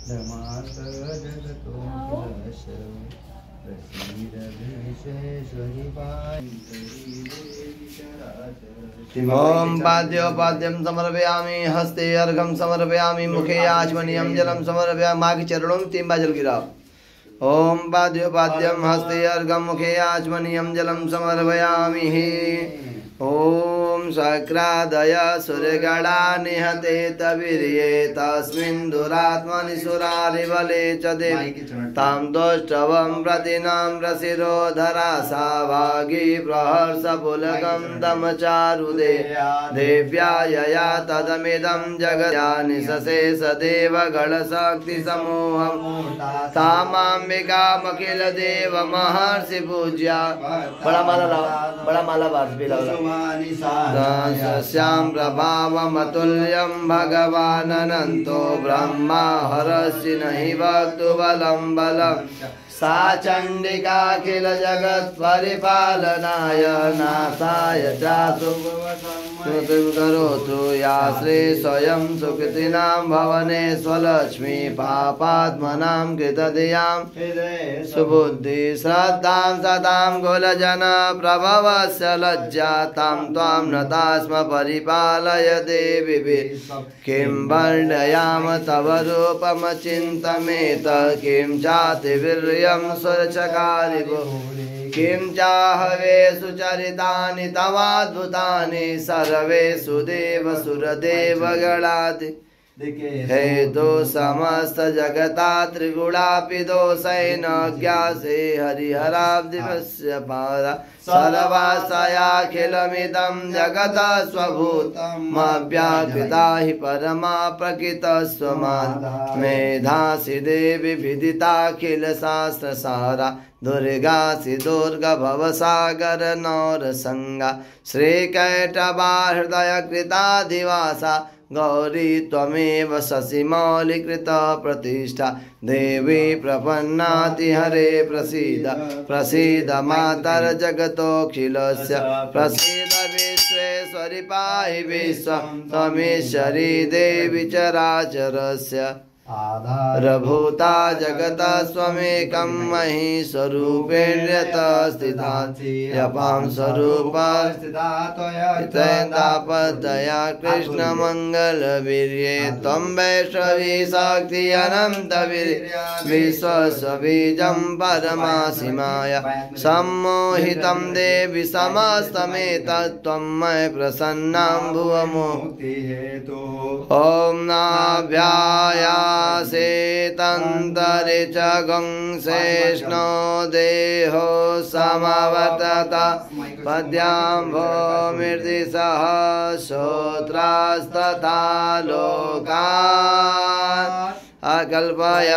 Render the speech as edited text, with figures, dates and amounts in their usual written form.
रमात जगतोऽखिलश प्रसीद विश्वेश्वरि पाहि ओम पाद्योपाद्यम समर्पयामि, हस्ते अर्घम समर्पयामि, मुखे आचमनीयम जलम समर्पयामि। माँ के चरणों में 3 बार जल गिराओ। ओम पाद्योपाद्यम हस्ते अर्घम मुखे आचमनीयम जलम समर्पयामि। ओम शक्रादय सुरगणा निहते तवीर्ये तस्मिन् दुरात्मनि सुरारिबले च देवि तां दोष्टवं प्रतिनां रसिरोधरा सा भागी प्रहर्षपुलकं दमचारुदे देव्या यया तदमिदं जगत्यानि सशेष देवगणशक्तिसमूहं तामाम्बिकामखिल देव महर्षि पूज्या। बड़ा माला बात भी लगा श्याम प्रभावमतुल्यं भगवान् अनंतो ब्रह्मा हरसि नहि वक्तुबलं बलं सा चंडिकाखिल जगत् परिपालनाय नाशाय चासुकृतिं करोतु या श्री स्वयं सुकृतिनां भवने स्वलक्ष्मी पापात्मनां कृतधियां सुबुद्धि श्रद्धां सतां कुलजन प्रभवस्य लज्जा तां त्वां नता स्म परिपालय देवी किं वर्णयाम तव रूपमचिन्तमेत किं चातिवीर्यं सुरचकारिभो किं चाहवेषु चरितानि तवाद्भुतानि सर्वेषु देवसुरदेवगणादि हेतु समस्त जगता त्रिगुणापि दोषेण ज्ञासे हरिहराब्दिवस्य पारा सर्वाशयाखिलमिदं जगता स्वभूतमव्याकृता हि परमा प्रकृतस्वमान् मेधासि देवी विदिताखिल शास्त्रसारा दुर्गासि दुर्गा भवसागर नौरसंगा श्रीकैटभा हृदय कृताधिवासा गौरी त्वमेव शशिमौलिकृत प्रतिष्ठा देवी प्रपन्नाति हरे प्रसीद प्रसीद मातर्जगतोऽखिलस्य प्रसीद विश्वेश्वरि पाहि विश्वं त्वमीश्वरी देवी चराचरस्य आधारभूता जगत स्वमेकं महीश्वरूपेण्यत स्थिता यपां स्वरूपा स्थितापदया कृष्णमङ्गलवीर्ये त्वं वैष्णवी शक्ति अनन्तवीर्ये विश्वस्वबीजं परमासि माया सम्मोहितं देवि समस्तमेतत् त्वं मयि प्रसन्नां भुवमुक्तिहेतु ॐ नाभ्याया सेतन्तरे च गंसेष्णो देहो समवर्तत पद्याम्भो मृदिसह श्रोत्रास्तथा लोकान् अकल्पय।